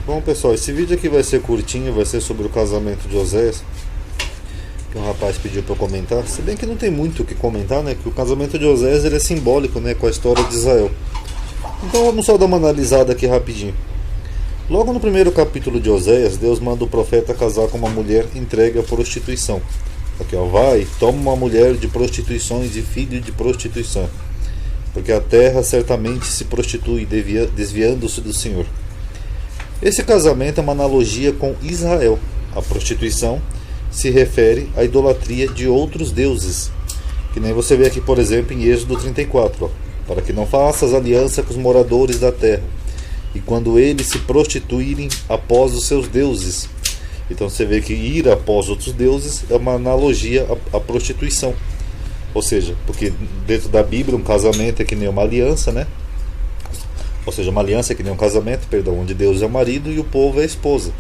Bom, pessoal, esse vídeo aqui vai ser curtinho, vai ser sobre o casamento de Oséias, que um rapaz pediu para eu comentar. Se bem que não tem muito o que comentar, né? Que o casamento de Oséias ele é simbólico, né? Com a história de Israel. Então vamos só dar uma analisada aqui rapidinho. Logo no primeiro capítulo de Oséias, Deus manda o profeta casar com uma mulher entregue à prostituição. Aqui, ó, vai, toma uma mulher de prostituições e filho de prostituição, porque a terra certamente se prostitui, desviando-se do Senhor. Esse casamento é uma analogia com Israel. A prostituição se refere à idolatria de outros deuses, que nem você vê aqui, por exemplo, em Êxodo 34, ó, para que não faças aliança com os moradores da terra, e quando eles se prostituírem após os seus deuses. Então você vê que ir após outros deuses é uma analogia à prostituição. Ou seja, porque dentro da Bíblia um casamento é que nem uma aliança, né? Ou seja, uma aliança é que nem um casamento, perdão, onde Deus é o marido e o povo é a esposa.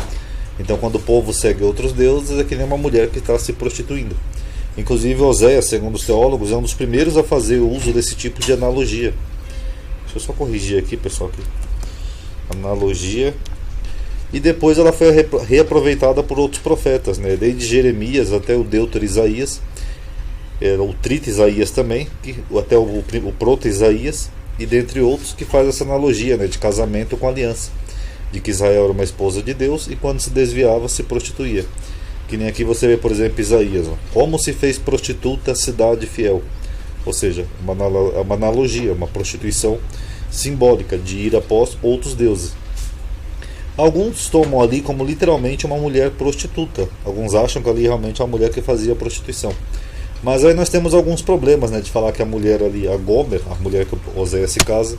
Então quando o povo segue outros deuses é que nem uma mulher que está se prostituindo. Inclusive Oséias, segundo os teólogos, é um dos primeiros a fazer o uso desse tipo de analogia. Deixa eu só corrigir aqui, pessoal, aqui. Analogia. E depois ela foi reaproveitada por outros profetas, né? Desde Jeremias até o Deutero Isaías, o Trito Isaías também, até o Proto Isaías, e dentre outros, que faz essa analogia, né, de casamento com aliança, de que Israel era uma esposa de Deus e quando se desviava se prostituía. Que nem aqui você vê, por exemplo, Isaías, ó, como se fez prostituta a cidade fiel. Ou seja, uma analogia, uma prostituição simbólica de ir após outros deuses. Alguns tomam ali como literalmente uma mulher prostituta. Alguns acham que ali realmente é uma mulher que fazia prostituição. Mas aí nós temos alguns problemas, né, de falar que a mulher ali, a Gomer, a mulher que Oséias se casa,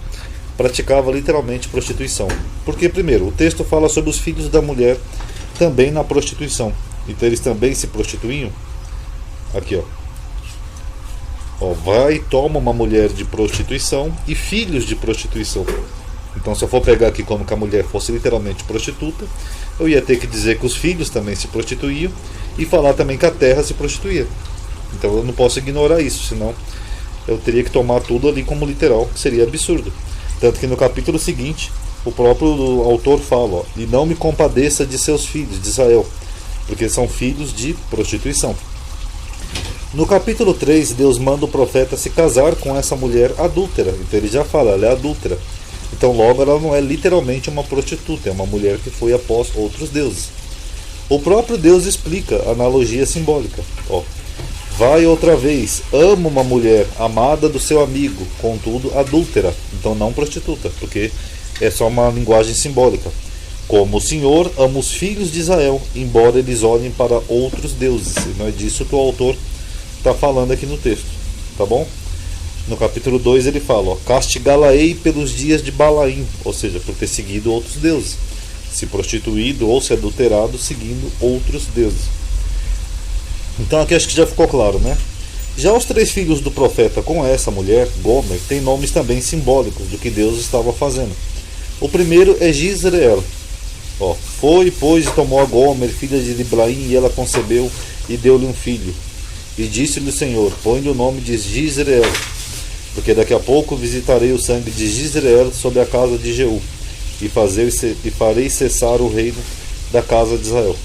praticava literalmente prostituição. Porque, primeiro, o texto fala sobre os filhos da mulher também na prostituição. Então eles também se prostituíam. Aqui, ó, vai e toma uma mulher de prostituição e filhos de prostituição. Então se eu for pegar aqui como que a mulher fosse literalmente prostituta, eu ia ter que dizer que os filhos também se prostituíam e falar também que a terra se prostituía. Então eu não posso ignorar isso, senão eu teria que tomar tudo ali como literal, que seria absurdo. Tanto que no capítulo seguinte, o próprio autor fala, ó, e não me compadeça de seus filhos, de Israel, porque são filhos de prostituição. No capítulo 3, Deus manda o profeta se casar com essa mulher adúltera. Então ele já fala, ela é adúltera. Então logo ela não é literalmente uma prostituta, é uma mulher que foi após outros deuses. O próprio Deus explica a analogia simbólica. Ó, vai outra vez, ama uma mulher amada do seu amigo, contudo adúltera, então não prostituta, porque é só uma linguagem simbólica. Como o Senhor ama os filhos de Israel, embora eles olhem para outros deuses. E não é disso que o autor está falando aqui no texto, tá bom? No capítulo 2 ele fala, ó, castigá-la-ei pelos dias de Balaim, ou seja, por ter seguido outros deuses, se prostituído ou se adulterado seguindo outros deuses. Então aqui acho que já ficou claro, né? Já os 3 filhos do profeta com essa mulher, Gomer, têm nomes também simbólicos do que Deus estava fazendo. O primeiro é Jizreel. Ó, foi, pois, e tomou a Gomer, filha de Diblaim, e ela concebeu e deu-lhe um filho. E disse-lhe o Senhor, põe-lhe o nome de Jizreel, porque daqui a pouco visitarei o sangue de Jizreel sobre a casa de Jeú, e farei cessar o reino da casa de Israel.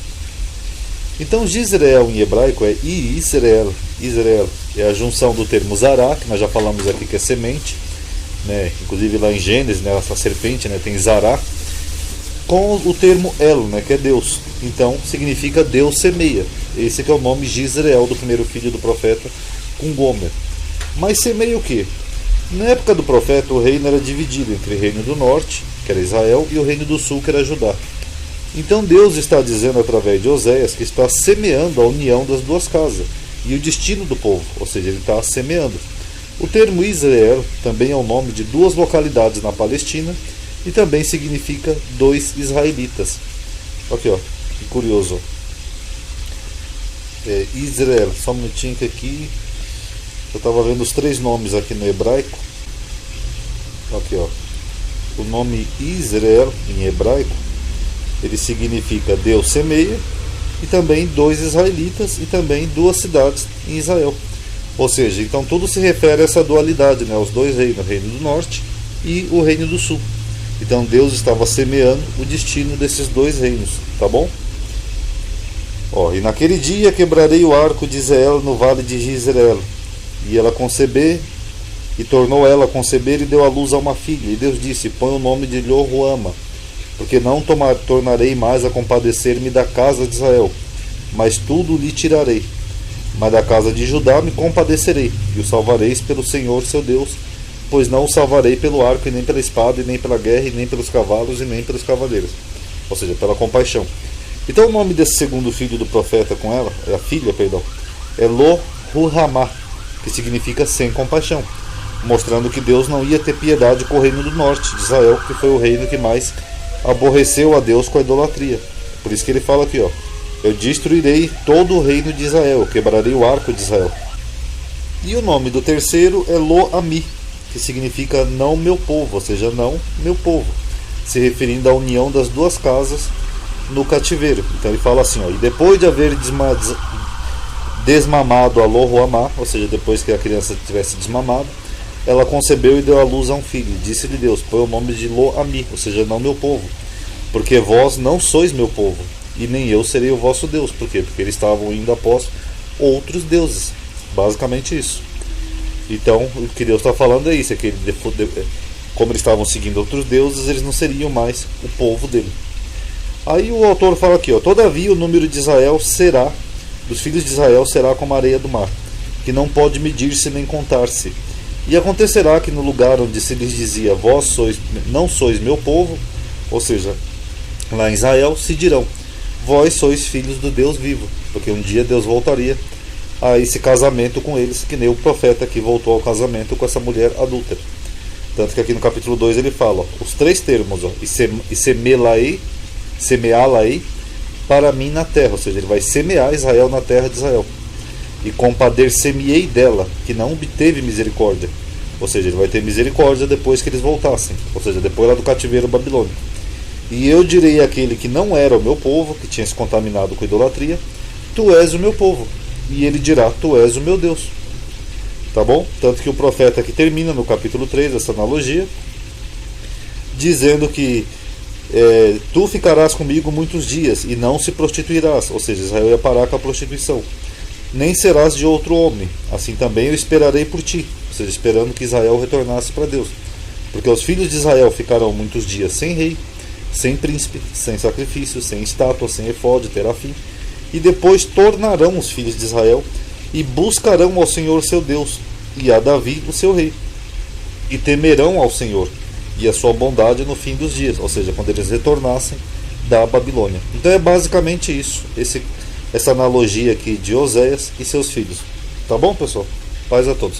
Então Jizreel em hebraico é Israel. Israel é a junção do termo Zará, que nós já falamos aqui que é semente, né? Inclusive lá em Gênesis, né, essa serpente, né, tem Zará, com o termo El, né, que é Deus. Então significa Deus semeia. Esse que é o nome Jizreel do primeiro filho do profeta com Gomer. Mas semeia o quê? Na época do profeta o reino era dividido entre o reino do norte, que era Israel, e o reino do sul, que era Judá. Então Deus está dizendo através de Oséias que está semeando a união das duas casas e o destino do povo, ou seja, ele está semeando. O termo Israel também é o nome de 2 localidades na Palestina e também significa 2 israelitas. Aqui, ó, que curioso. Israel, só um minutinho que aqui eu estava vendo os 3 nomes aqui no hebraico. Aqui, ó, o nome Israel em hebraico, ele significa Deus semeia, e também 2 israelitas e também 2 cidades em Israel. Ou seja, então tudo se refere a essa dualidade, né? Os 2 reinos, o reino do norte e o reino do sul. Então Deus estava semeando o destino desses dois reinos, tá bom? E naquele dia quebrarei o arco de Israel no vale de Jezreel, e ela conceber, e tornou ela a conceber e deu à luz a uma filha. E Deus disse: põe o nome de Lo-ruama, porque não tornarei mais a compadecer-me da casa de Israel, mas tudo lhe tirarei. Mas da casa de Judá me compadecerei, e o salvareis pelo Senhor seu Deus, pois não o salvarei pelo arco, e nem pela espada, e nem pela guerra, e nem pelos cavalos, e nem pelos cavaleiros. Ou seja, pela compaixão. Então o nome desse segundo filho do profeta com ela, a filha, perdão, é Lo-ruhamá, que significa sem compaixão, mostrando que Deus não ia ter piedade com o reino do norte de Israel, que foi o reino que mais aborreceu a Deus com a idolatria. Por isso que ele fala aqui, eu destruirei todo o reino de Israel, quebrarei o arco de Israel. E o nome do terceiro é Lo-ami, que significa não meu povo, ou seja, não meu povo, se referindo à união das duas casas no cativeiro. Então ele fala assim, e depois de haver desmamado a Lo-ruhamá, ou seja, depois que a criança tivesse desmamado, ela concebeu e deu à luz a um filho. Disse-lhe Deus: põe o nome de Lo-ami, ou seja, não meu povo, porque vós não sois meu povo, e nem eu serei o vosso Deus. Por quê? Porque eles estavam indo após outros deuses. Basicamente isso. Então, o que Deus está falando é isso, é que como eles estavam seguindo outros deuses, eles não seriam mais o povo dele. Aí o autor fala aqui, todavia o número de Israel será, dos filhos de Israel será como a areia do mar, que não pode medir-se nem contar-se. E acontecerá que no lugar onde se lhes dizia: vós não sois meu povo, ou seja, lá em Israel, se dirão: vós sois filhos do Deus vivo, porque um dia Deus voltaria a esse casamento com eles, que nem o profeta que voltou ao casamento com essa mulher adúltera. Tanto que aqui no capítulo 2 ele fala os três termos, e semeá-la-ei para mim na terra, ou seja, ele vai semear Israel na terra de Israel. E compadecer-me-ei dela, que não obteve misericórdia, ou seja, ele vai ter misericórdia depois que eles voltassem, ou seja, depois lá do cativeiro babilônico. E eu direi àquele que não era o meu povo, que tinha se contaminado com idolatria: tu és o meu povo. E ele dirá: tu és o meu Deus. Tá bom? Tanto que o profeta aqui termina no capítulo 3 essa analogia, dizendo que tu ficarás comigo muitos dias e não se prostituirás, ou seja, Israel ia parar com a prostituição, nem serás de outro homem, assim também eu esperarei por ti, ou seja, esperando que Israel retornasse para Deus, porque os filhos de Israel ficarão muitos dias sem rei, sem príncipe, sem sacrifício, sem estátua, sem efode, terafim, e depois tornarão os filhos de Israel e buscarão ao Senhor seu Deus e a Davi o seu rei, e temerão ao Senhor e a sua bondade no fim dos dias, ou seja, quando eles retornassem da Babilônia. Então é basicamente isso, essa analogia aqui de Oséias e seus filhos. Tá bom, pessoal? Paz a todos.